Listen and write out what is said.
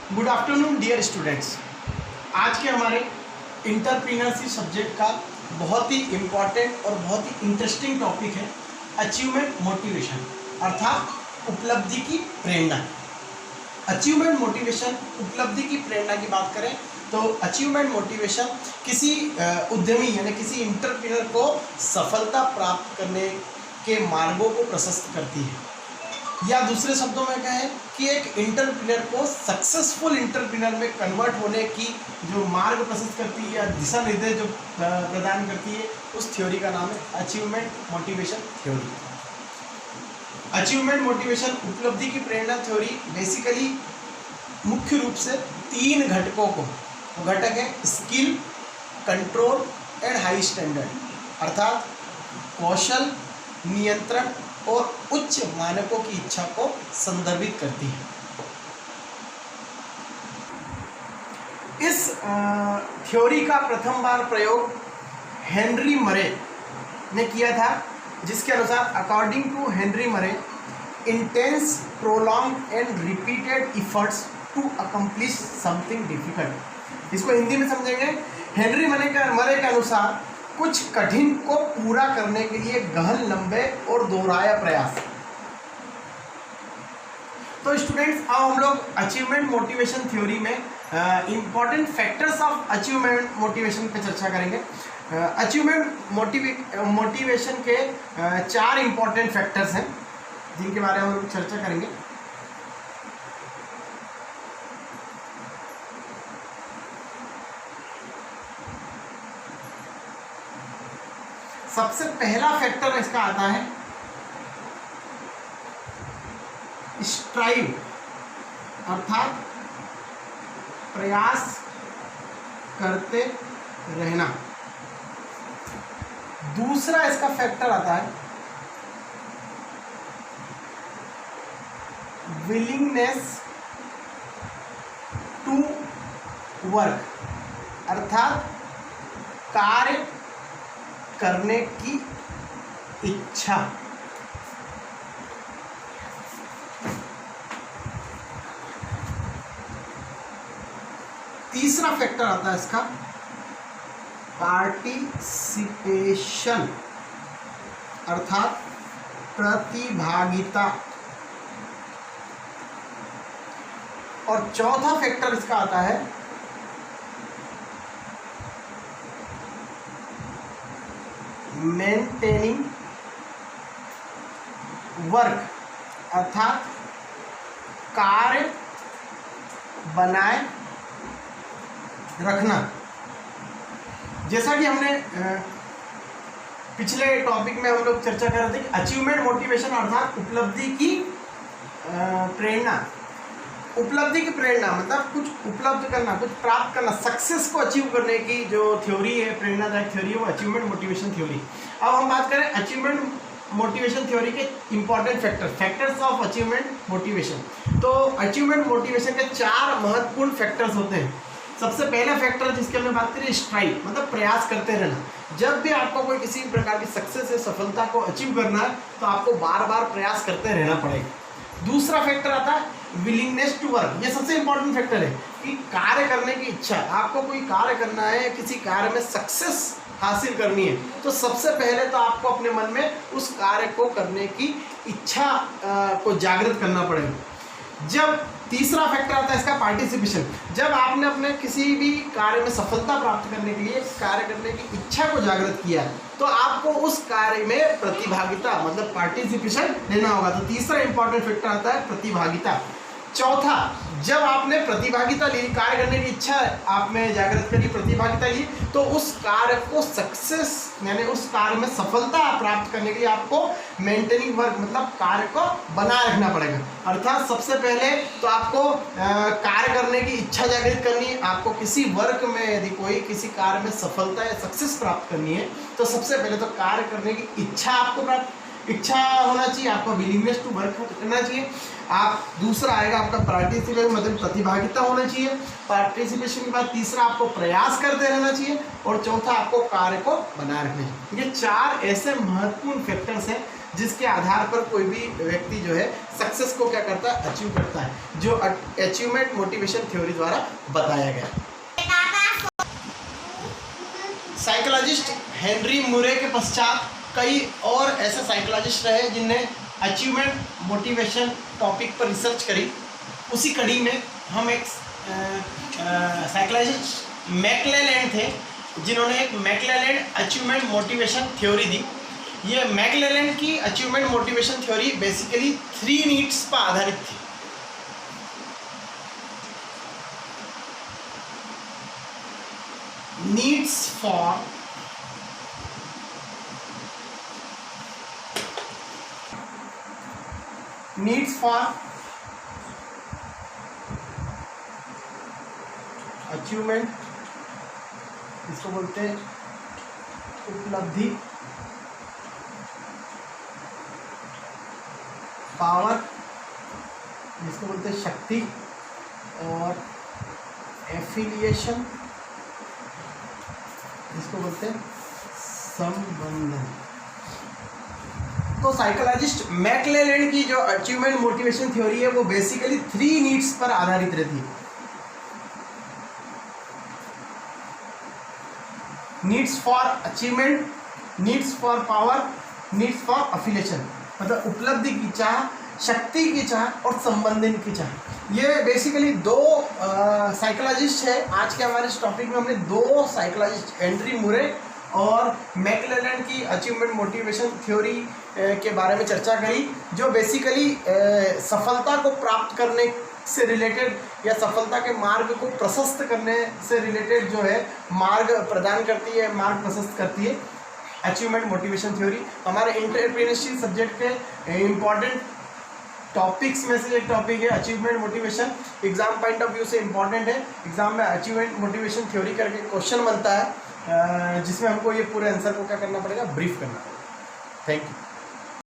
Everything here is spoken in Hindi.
Good afternoon dear students. आज के हमारे इंटरप्रीनरशिप सब्जेक्ट का बहुत ही इम्पॉर्टेंट और बहुत ही इंटरेस्टिंग टॉपिक है अचीवमेंट मोटिवेशन, अर्थात उपलब्धि की प्रेरणा। अचीवमेंट मोटिवेशन, उपलब्धि की प्रेरणा की बात करें तो अचीवमेंट मोटिवेशन किसी उद्यमी यानी किसी इंटरप्रीनर को सफलता प्राप्त करने के मार्गों को प्रशस्त करती है, या दूसरे शब्दों में कहें कि एक इंटरप्रीनर को सक्सेसफुल इंटरप्रीनर में कन्वर्ट होने की जो मार्ग प्रशस्त करती है या दिशा निर्देश जो प्रदान करती है, उस थ्योरी का नाम है achievement motivation theory. Achievement motivation उपलब्धि की प्रेरणा थ्योरी बेसिकली मुख्य रूप से 3 घटकों को, घटक है skill, control and high standard, अर्थात कौशल, नियंत्रण और उच्च मानकों की इच्छा को संदर्भित करती है। इस थ्योरी का प्रथम बार प्रयोग हेनरी मरे ने किया था, जिसके अनुसार according to Henry Murray, intense, prolong and repeated efforts to accomplish something difficult. इसको हिंदी में समझेंगे। हेनरी मरे के अनुसार कुछ कठिन को पूरा करने के लिए गहन, लंबे और दोहराया प्रयास। तो स्टूडेंट्स, अब हम लोग अचीवमेंट मोटिवेशन थ्योरी में important factors of achievement motivation पे चर्चा करेंगे। अचीवमेंट मोटिवेशन के 4 इंपॉर्टेंट फैक्टर्स हैं जिनके बारे में हम लोग चर्चा करेंगे। सबसे पहला फैक्टर इसका आता है स्ट्राइव, अर्थात प्रयास करते रहना। दूसरा इसका फैक्टर आता है विलिंगनेस टू वर्क, अर्थात कार्य करने की इच्छा। तीसरा फैक्टर आता है इसका पार्टिसिपेशन, अर्थात प्रतिभागिता। और चौथा फैक्टर इसका आता है मेंटेनिंग वर्क, अर्थात कार्य बनाए रखना। जैसा कि हमने पिछले टॉपिक में हम लोग चर्चा कर रहे थे कि अचीवमेंट मोटिवेशन अर्थात उपलब्धि की प्रेरणा। उपलब्धि की प्रेरणा मतलब कुछ उपलब्ध करना, कुछ प्राप्त करना, सक्सेस को अचीव करने की जो थ्योरी है, प्रेरणादायक थ्योरी है, वो अचीवमेंट मोटिवेशन थ्योरी। अब हम बात करें अचीवमेंट मोटिवेशन थ्योरी के important factors of achievement motivation. तो अचीवमेंट मोटिवेशन के 4 महत्वपूर्ण फैक्टर्स होते हैं। सबसे पहला फैक्टर जिसके हमने बात करी स्ट्राइव, मतलब प्रयास करते रहना। जब भी आपको कोई किसी प्रकार की सक्सेस या सफलता को अचीव करना है तो आपको बार बार प्रयास करते रहना पड़ेगा। दूसरा फैक्टर आता है विलिंगनेस टू वर्क। ये सबसे इंपॉर्टेंट फैक्टर है कि कार्य करने की इच्छा। आपको कोई कार्य करना है, किसी कार्य में सक्सेस हासिल करनी है, तो सबसे पहले तो आपको अपने मन में उस कार्य को करने की इच्छा को जागृत करना पड़ेगा। जब तीसरा फैक्टर आता है इसका पार्टिसिपेशन। जब आपने अपने किसी भी कार्य में सफलता प्राप्त करने के लिए कार्य करने की इच्छा को जागृत किया तो आपको उस कार्य में प्रतिभागिता मतलब पार्टिसिपेशन लेना होगा। तो तीसरा इंपॉर्टेंट फैक्टर आता है प्रतिभागिता। चौथा, जब आपने प्रतिभागिता ली, कार्य करने की इच्छा आप में जागृत करी, प्रतिभागिता ली, तो उस कार्य को सक्सेस यानी उस कार्य में सफलता प्राप्त करने के लिए आपको मेंटेनिंग वर्क मतलब कार्य को बनाए रखना पड़ेगा। अर्थात सबसे पहले तो आपको कार्य करने की इच्छा जागृत करनी है। आपको किसी वर्क में यदि कोई किसी कार्य में सफलता या सक्सेस प्राप्त करनी है तो सबसे पहले तो कार्य करने की इच्छा आपको इच्छा होना चाहिए, आपको विलिंगनेस टू वर्क करना चाहिए। आप दूसरा आएगा आपका पार्टिसिपेशन मतलब प्रतिभागिता होना चाहिए। पार्टिसिपेशन के बाद तीसरा आपको प्रयास करते रहना चाहिए और चौथा आपको कार्य को बनाए रखना चाहिए। ये 4 ऐसे महत्वपूर्ण फैक्टर्स हैं जिसके आधार पर कोई भी व्यक्ति जो है सक्सेस को क्या करता है, अचीव करता है, जो अचीवमेंट मोटिवेशन थ्योरी द्वारा बताया गया। साइकोलॉजिस्ट हेनरी मुरे के पश्चात कई और ऐसे साइकोलॉजिस्ट रहे जिनने अचीवमेंट मोटिवेशन टॉपिक पर रिसर्च करी। उसी कड़ी में हम एक साइकोलॉजिस्ट मैक्लेलैंड थे जिन्होंने एक मैक्लेलैंड अचीवमेंट मोटिवेशन थ्योरी दी। ये मैक्लेलैंड की achievement motivation theory basically 3 needs पर आधारित थी। नीड्स फॉर अचीवमेंट, इसको बोलते हैं उपलब्धि, पावर जिसको बोलते हैं शक्ति, और एफिलिएशन जिसको बोलते हैं संबंधन। तो साइकोलॉजिस्ट मैक्लेलैंड की जो अचीवमेंट मोटिवेशन थ्योरी है वो बेसिकली 3 नीड्स पर आधारित रहती है। Needs for achievement, needs for power, needs for affiliation, मतलब उपलब्धि की चाह, शक्ति की चाह और संबंधन की चाह। ये बेसिकली 2 साइकोलॉजिस्ट है। आज के हमारे इस टॉपिक में हमने 2 साइकोलॉजिस्ट हेनरी मुरे और मैक्लेलैंड की अचीवमेंट मोटिवेशन थ्योरी के बारे में चर्चा करी, जो बेसिकली सफलता को प्राप्त करने से रिलेटेड या सफलता के मार्ग को प्रशस्त करने से रिलेटेड जो है मार्ग प्रदान करती है, मार्ग प्रशस्त करती है अचीवमेंट मोटिवेशन थ्योरी। हमारे एंटरप्रेन्योरशिप सब्जेक्ट के इम्पॉर्टेंट टॉपिक्स में से एक टॉपिक है achievement motivation. Exam point of view से इम्पॉर्टेंट है। एग्जाम में अचीवमेंट मोटिवेशन थ्योरी करके क्वेश्चन बनता है जिसमें हमको ये पूरे आंसर को क्या करना पड़ेगा, ब्रीफ करना पड़ेगा। Thank you.